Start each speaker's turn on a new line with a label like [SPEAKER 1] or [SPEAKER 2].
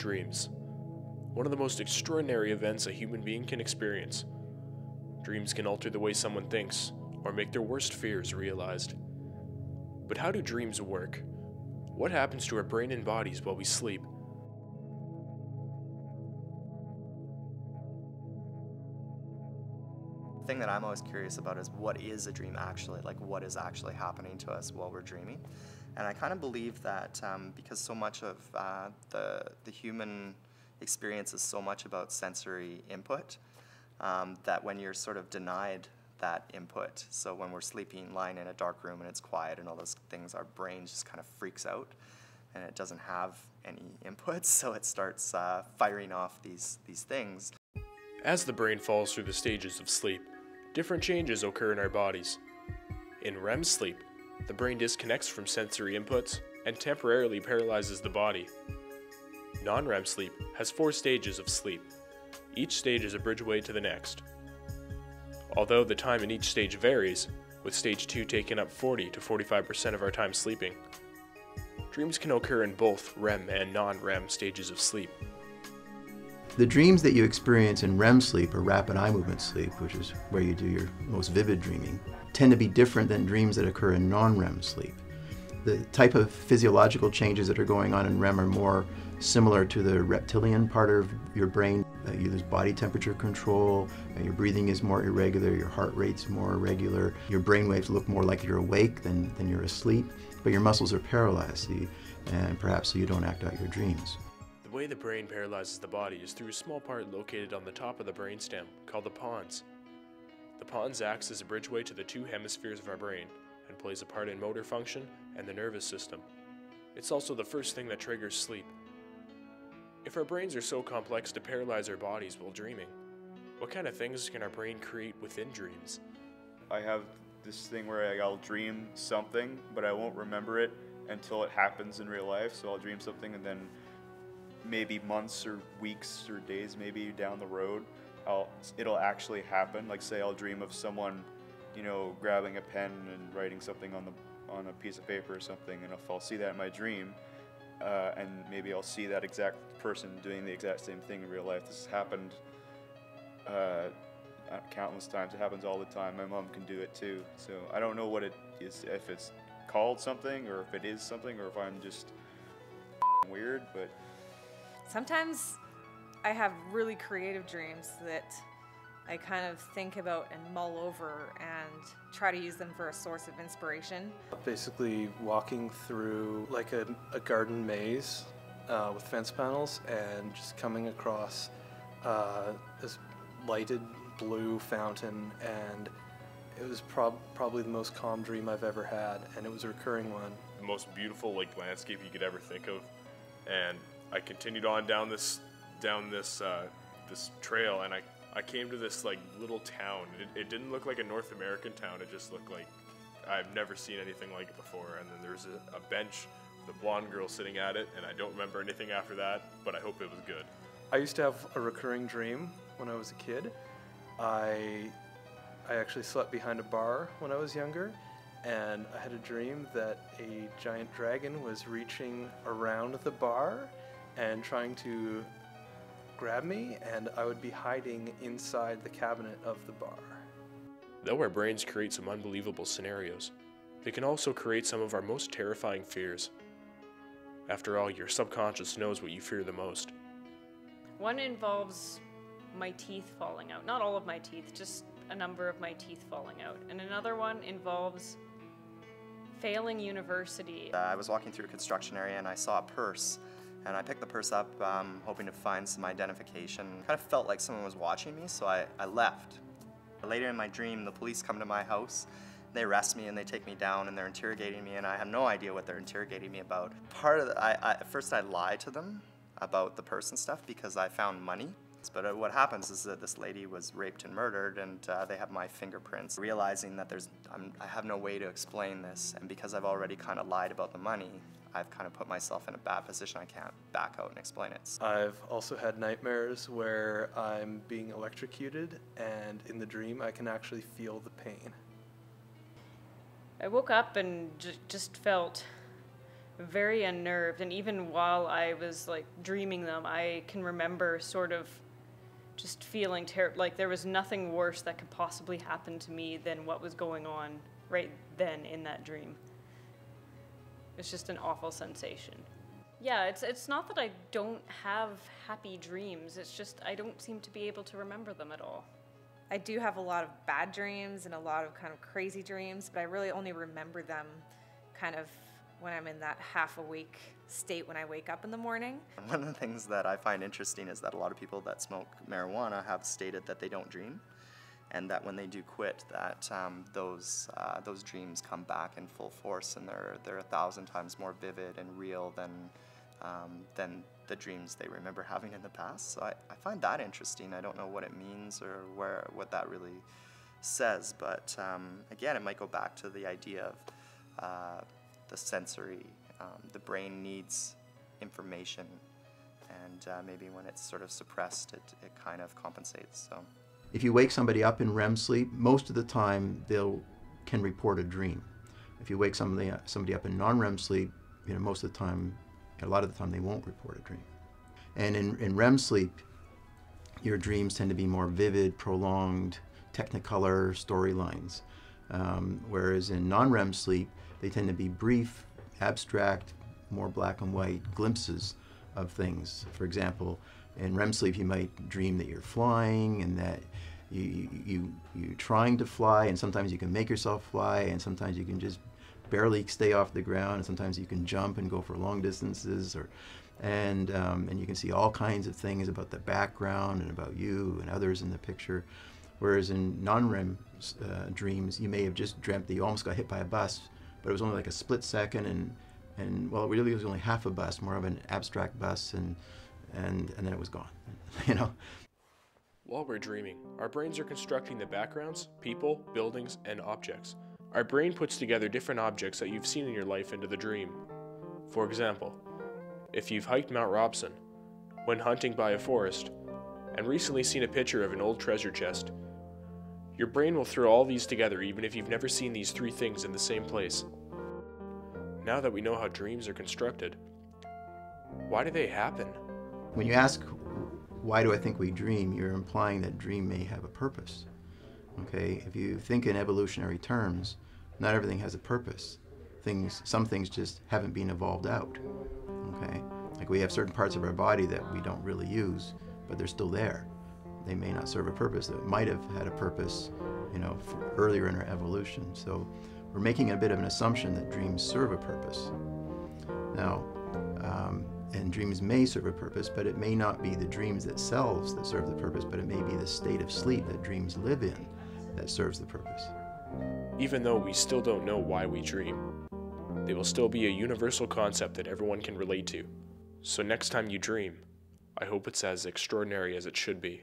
[SPEAKER 1] Dreams. One of the most extraordinary events a human being can experience. Dreams can alter the way someone thinks, or make their worst fears realized. But how do dreams work? What happens to our brain and bodies while we sleep?
[SPEAKER 2] The thing that I'm always curious about is what is a dream actually, like what is actually happening to us while we're dreaming. And I kind of believe that because so much of the human experience is so much about sensory input, that when you're sort of denied that input, so when we're sleeping, lying in a dark room and it's quiet and all those things, our brain just kind of freaks out and it doesn't have any inputs, so it starts firing off these things.
[SPEAKER 1] As the brain falls through the stages of sleep, different changes occur in our bodies. In REM sleep, the brain disconnects from sensory inputs and temporarily paralyzes the body. Non-REM sleep has 4 stages of sleep. Each stage is a bridgeway to the next. Although the time in each stage varies, with stage 2 taking up 40 to 45% of our time sleeping, dreams can occur in both REM and non-REM stages of sleep.
[SPEAKER 3] The dreams that you experience in REM sleep, or rapid eye movement sleep, which is where you do your most vivid dreaming, tend to be different than dreams that occur in non-REM sleep. The type of physiological changes that are going on in REM are more similar to the reptilian part of your brain. You lose body temperature control, your breathing is more irregular, your heart rate's more irregular, your brain waves look more like you're awake than you're asleep, but your muscles are paralyzed, and perhaps so you don't act out your dreams.
[SPEAKER 1] The way the brain paralyzes the body is through a small part located on the top of the brainstem, called the pons. The pons acts as a bridgeway to the 2 hemispheres of our brain, and plays a part in motor function and the nervous system. It's also the first thing that triggers sleep. If our brains are so complex to paralyze our bodies while dreaming, what kind of things can our brain create within dreams?
[SPEAKER 4] I have this thing where I'll dream something, but I won't remember it until it happens in real life. So I'll dream something and then maybe months or weeks or days maybe down the road, it'll actually happen. Like say I'll dream of someone, grabbing a pen and writing something on a piece of paper or something, and if I'll see that in my dream, and maybe I'll see that exact person doing the exact same thing in real life. This has happened countless times. It happens all the time. My mom can do it too. So I don't know what it is, if it's called something or if it is something or if I'm just weird, but
[SPEAKER 5] sometimes I have really creative dreams that I kind of think about and mull over and try to use them for a source of inspiration.
[SPEAKER 6] Basically walking through like a garden maze with fence panels and just coming across this lighted blue fountain, and it was probably the most calm dream I've ever had, and it was a recurring one.
[SPEAKER 1] The most beautiful landscape you could ever think of, and I continued on down this trail, and I came to this little town. It didn't look like a North American town. It just looked like I've never seen anything like it before. And then there's a bench with a blonde girl sitting at it, and I don't remember anything after that, but I hope it was good.
[SPEAKER 6] I used to have a recurring dream when I was a kid. I actually slept behind a bar when I was younger, and I had a dream that a giant dragon was reaching around the bar and trying to grab me, and I would be hiding inside the cabinet of the bar.
[SPEAKER 1] Though our brains create some unbelievable scenarios, they can also create some of our most terrifying fears. After all, your subconscious knows what you fear the most.
[SPEAKER 5] One involves my teeth falling out. Not all of my teeth, just a number of my teeth falling out. And another one involves failing university.
[SPEAKER 2] I was walking through a construction area and I saw a purse. And I picked the purse up, hoping to find some identification. Kind of felt like someone was watching me, so I left. Later in my dream, the police come to my house. They arrest me and they take me down and they're interrogating me, and I have no idea what they're interrogating me about. At first I lied to them about the purse and stuff because I found money. But what happens is that this lady was raped and murdered, and they have my fingerprints. Realizing that I have no way to explain this, and because I've already kind of lied about the money, I've kind of put myself in a bad position. I can't back out and explain it.
[SPEAKER 6] I've also had nightmares where I'm being electrocuted, and in the dream I can actually feel the pain.
[SPEAKER 5] I woke up and just felt very unnerved, and even while I was like dreaming them, I can remember sort of just feeling like there was nothing worse that could possibly happen to me than what was going on right then in that dream. It's just an awful sensation. Yeah, it's not that I don't have happy dreams, it's just I don't seem to be able to remember them at all.
[SPEAKER 7] I do have a lot of bad dreams and a lot of kind of crazy dreams, but I really only remember them kind of when I'm in that half awake state when I wake up in the morning.
[SPEAKER 2] One of the things that I find interesting is that a lot of people that smoke marijuana have stated that they don't dream, and that when they do quit, that those dreams come back in full force, and they're 1,000 times more vivid and real than the dreams they remember having in the past. So I find that interesting. I don't know what it means or what that really says, but again, it might go back to the idea of the sensory. The brain needs information, and maybe when it's sort of suppressed, it kind of compensates. So,
[SPEAKER 3] if you wake somebody up in REM sleep, most of the time can report a dream. If you wake somebody up in non-REM sleep, most of the time, a lot of the time, they won't report a dream. And in REM sleep, your dreams tend to be more vivid, prolonged, technicolor storylines. Whereas in non-REM sleep, they tend to be brief, abstract, more black and white glimpses of things. For example, in REM sleep, you might dream that you're flying and that you're trying to fly, and sometimes you can make yourself fly, and sometimes you can just barely stay off the ground, and sometimes you can jump and go for long distances, and you can see all kinds of things about the background and about you and others in the picture. Whereas in non-REM dreams, you may have just dreamt that you almost got hit by a bus, but it was only like a split second, and well, it really was only half a bus, more of an abstract bus, and then it was gone.
[SPEAKER 1] While we're dreaming, our brains are constructing the backgrounds, people, buildings, and objects. Our brain puts together different objects that you've seen in your life into the dream. For example, if you've hiked Mount Robson, went hunting by a forest, and recently seen a picture of an old treasure chest, your brain will throw all these together even if you've never seen these three things in the same place. Now that we know how dreams are constructed, why do they happen?
[SPEAKER 3] When you ask, why do I think we dream, you're implying that dream may have a purpose. Okay, if you think in evolutionary terms, not everything has a purpose. Some things just haven't been evolved out. Okay, like we have certain parts of our body that we don't really use, but they're still there. They may not serve a purpose that might have had a purpose, earlier in our evolution. So we're making a bit of an assumption that dreams serve a purpose. Now, and dreams may serve a purpose, but it may not be the dreams themselves that serve the purpose, but it may be the state of sleep that dreams live in that serves the purpose.
[SPEAKER 1] Even though we still don't know why we dream, they will still be a universal concept that everyone can relate to. So next time you dream, I hope it's as extraordinary as it should be.